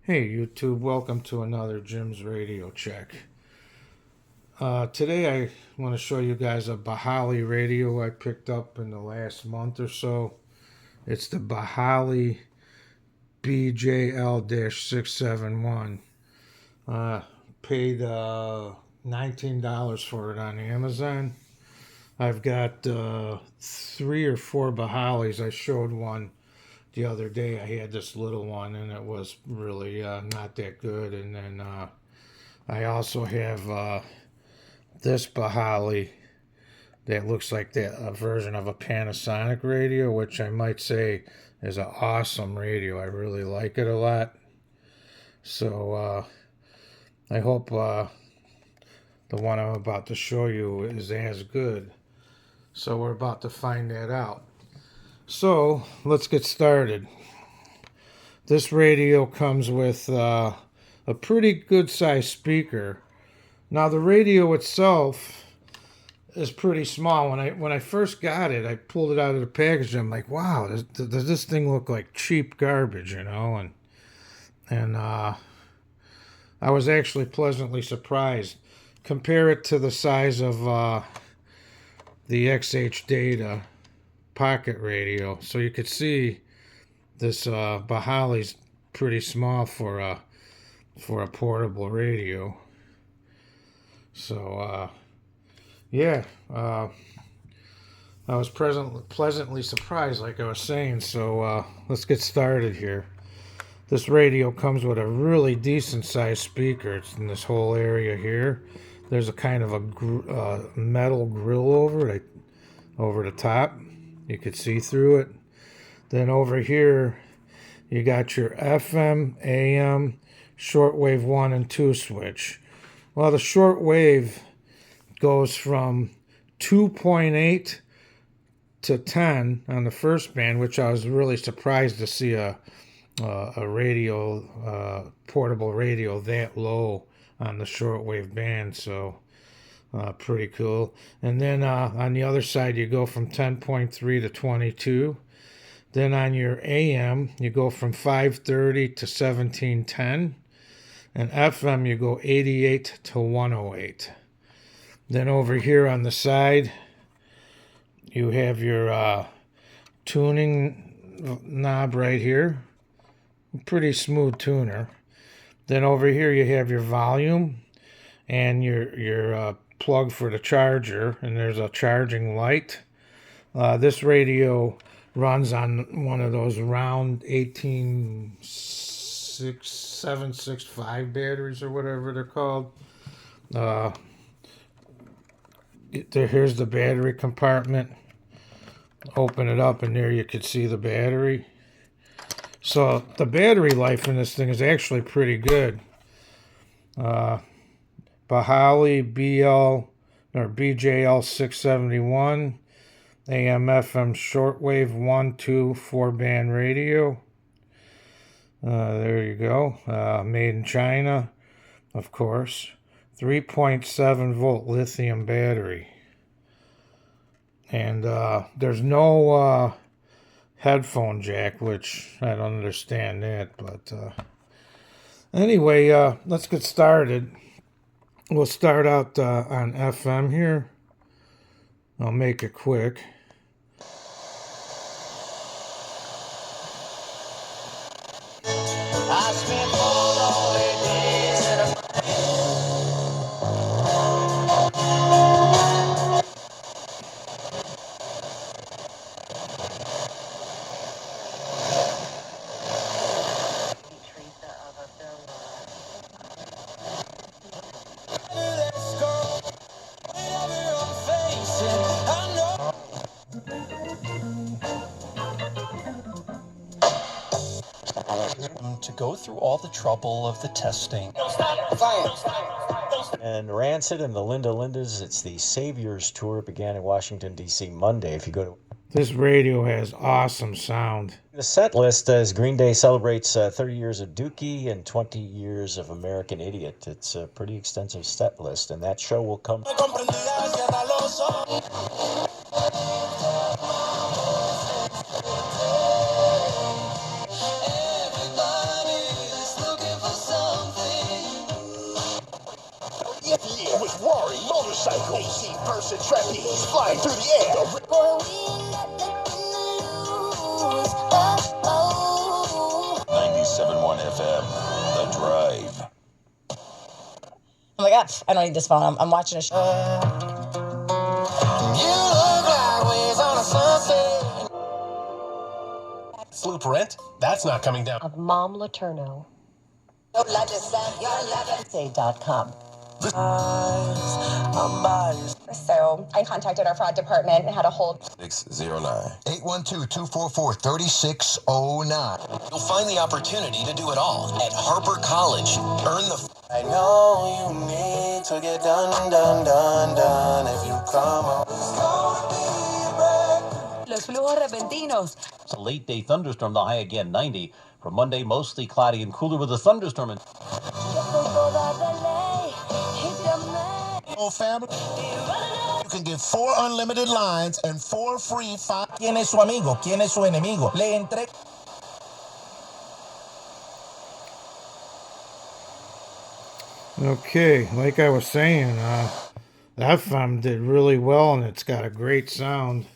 Hey YouTube, welcome to another Jim's Radio Check. Today I want to show you guys a Baijiali radio I picked up in the last month or so. It's the Baijiali BJL-671. Paid $19 for it on Amazon. I've got 3 or 4 Baijialis. I showed one the other day. I had this little one and it was really not that good. And then I also have this Baijiali that looks like a version of a Panasonic radio, which I might say is an awesome radio. I really like it a lot. So I hope the one I'm about to show you is as good. So we're about to find that out. So let's get started. This radio comes with a pretty good sized speaker. Now the radio itself is pretty small. When I first got it, I pulled it out of the package. I'm like, wow, does this thing look like cheap garbage, you know? And I was actually pleasantly surprised. Compare it to the size of the XH Data pocket radio, so you could see this Baijiali's pretty small for a portable radio. So yeah, I was pleasantly surprised, like I was saying. So let's get started here. This radio comes with a really decent sized speaker. It's in this whole area here. There's a kind of a metal grill over the top. You could see through it. Then over here, you got your FM, AM, shortwave 1 and 2 switch. Well, the shortwave goes from 2.8 to 10 on the first band, which I was really surprised to see a radio, portable radio that low on the shortwave band. So pretty cool. And then on the other side, you go from 10.3 to 22. Then on your AM, you go from 530 to 1710. And FM, you go 88 to 108. Then over here on the side, you have your tuning knob right here. Pretty smooth tuner. Then over here, you have your volume and your plug for the charger, and there's a charging light. This radio runs on one of those round 18765 batteries or whatever they're called. Here's the battery compartment. Open it up and there you can see the battery. So the battery life in this thing is actually pretty good. Baijiali BJL671 AM/FM shortwave 1, 2, 4-band radio. There you go. Made in China, of course. 3.7 volt lithium battery. And there's no headphone jack, which I don't understand that. But anyway, let's get started. We'll start out on FM here. I'll make it quick. I spent all the days to go through all the trouble of the testing. And Rancid and the Lindas, it's the Saviors Tour. It began in Washington, D.C. Monday. If you go to this radio has awesome sound. The set list as Green Day celebrates 30 years of Dookie and 20 years of American Idiot. It's a pretty extensive set list, and that show will come. Everybody's looking for motorcycle, 18-person trapeze flying through the air. Boy, we nothing to lose. 97.1 FM, The Drive. Oh my God, I don't need this phone. I'm watching a show. You look like waves on a sunset. Blueprint? That's not coming down. Of Mom Laterno. Say.com. So I contacted our fraud department and had a hold. 609. 812-244-3609. You'll find the opportunity to do it all at Harper College. Earn the... I know you need to get done if you come on. Los flujos repentinos. It's a late day thunderstorm, the high again 90. For Monday, mostly cloudy and cooler with a thunderstorm. Oh, family. You can get 4 unlimited lines and 4 free 5. ¿Quién es su amigo? ¿Quién es su enemigo? Le entre... Okay, like I was saying, the FM did really well and it's got a great sound.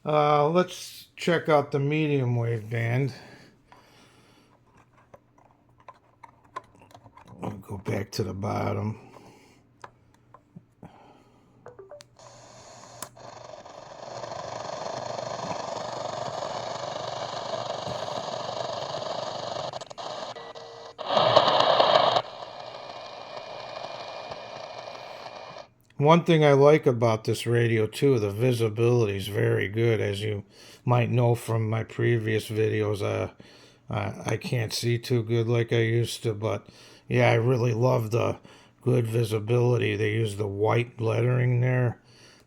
Let's check out the medium wave band. I'll go back to the bottom. One thing I like about this radio too, the visibility is very good. As you might know from my previous videos, I can't see too good like I used to, but yeah, I really love the good visibility. They use the white lettering there,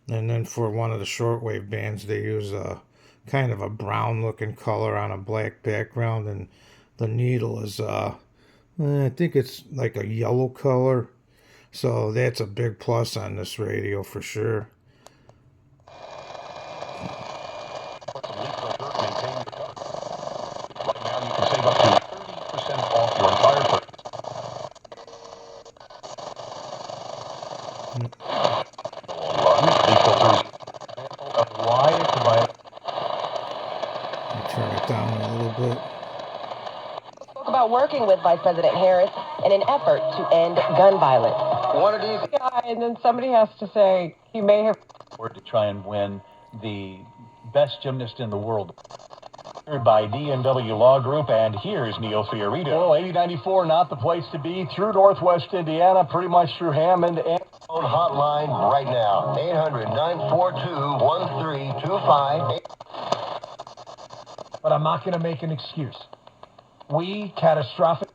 and then for one of the shortwave bands, they use a kind of a brown looking color on a black background, and the needle is I think it's like a yellow color. So that's a big plus on this radio for sure. Right now you can save up to 30% off your entire purchase. Turn it down a little bit. Spoke about working with Vice President Harris in an effort to end gun violence. One of these guys, and then somebody has to say he may have... Or to try and win the best gymnast in the world. By D&W Law Group, and here's Neil Fiorito. Well, 8094, not the place to be. Through Northwest Indiana, pretty much through Hammond. And Hotline right now, 800-942-1325. But I'm not going to make an excuse. We catastrophic...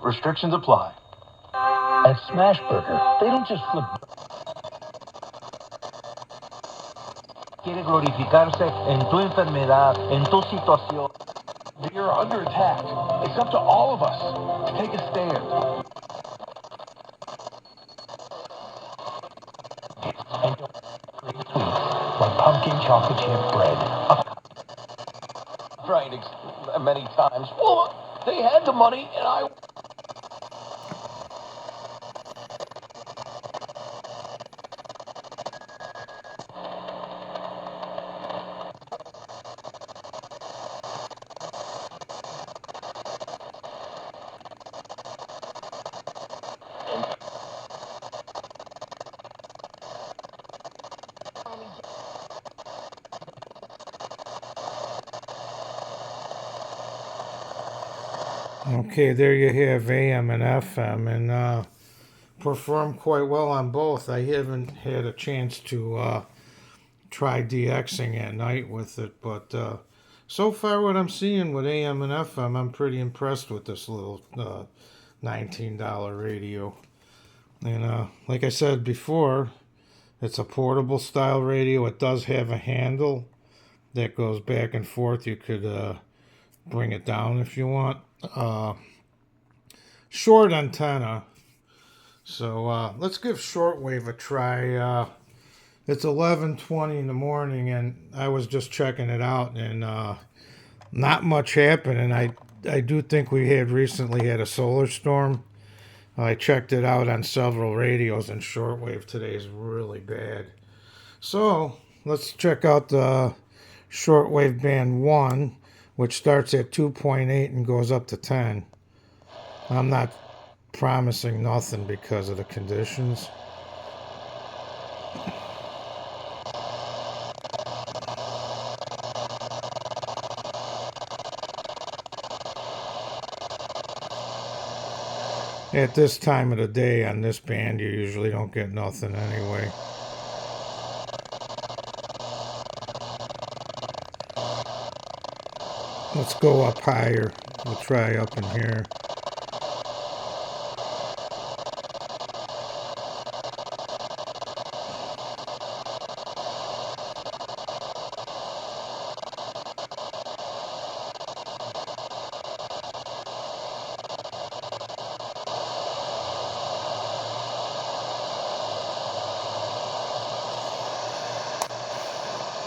Restrictions apply. At Smashburger, they don't just flip... Quiere glorificarse en tu enfermedad, en tu situación. you're under attack. It's up to all of us to take a stand. And great tweets like pumpkin chocolate chip bread. Right, many times. Well, they had the money, and I... Okay, there you have AM and FM, and performed quite well on both. I haven't had a chance to try DXing at night with it, but so far what I'm seeing with AM and FM, I'm pretty impressed with this little $19 radio. And like I said before, it's a portable style radio. It does have a handle that goes back and forth. You could bring it down if you want. Short antenna. So let's give shortwave a try. It's 11:20 in the morning, and I was just checking it out, and not much happened. And I I do think we had recently had a solar storm. I checked it out on several radios, and shortwave today is really bad. So let's check out the shortwave band 1, which starts at 2.8 and goes up to 10. I'm not promising nothing because of the conditions. At this time of the day on this band, you usually don't get nothing anyway. Let's go up higher. We'll try up in here.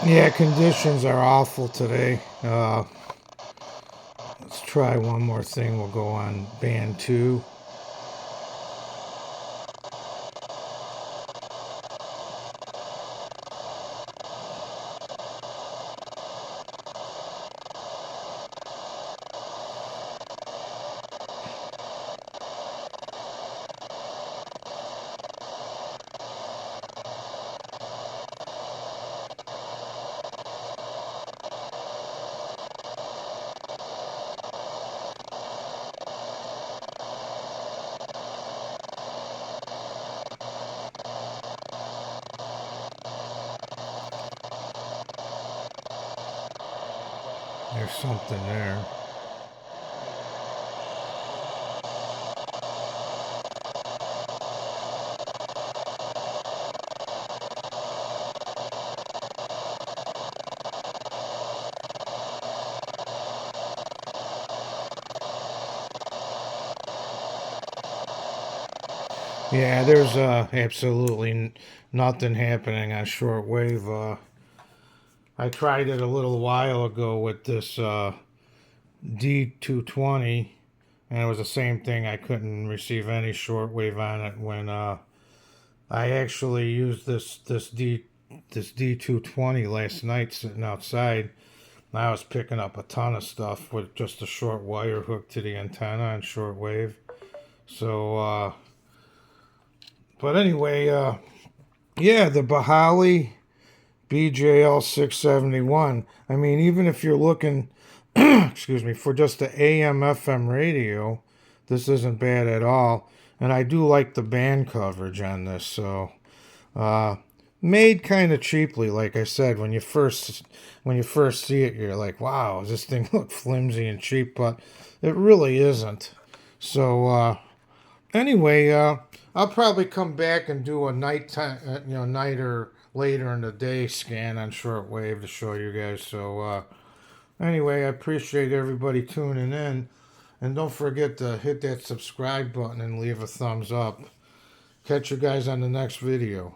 Yeah, conditions are awful today. Let's try one more thing. We'll go on band 2. There's something there. Yeah, there's absolutely nothing happening on shortwave. I tried it a little while ago with this D220, and it was the same thing. I couldn't receive any shortwave on it when I actually used this D220 last night sitting outside. I was picking up a ton of stuff with just a short wire hooked to the antenna on shortwave. So, but anyway, yeah, the Baijiali BJL671. I mean, even if you're looking, excuse me, for just the AM FM radio, this isn't bad at all. And I do like the band coverage on this. So, made kind of cheaply, like I said. When you first see it, you're like, wow, does this thing look flimsy and cheap? But it really isn't. So, anyway, I'll probably come back and do a nighttime, night or later in the day scan on shortwave to show you guys. So, anyway, I appreciate everybody tuning in. And don't forget to hit that subscribe button and leave a thumbs up. Catch you guys on the next video.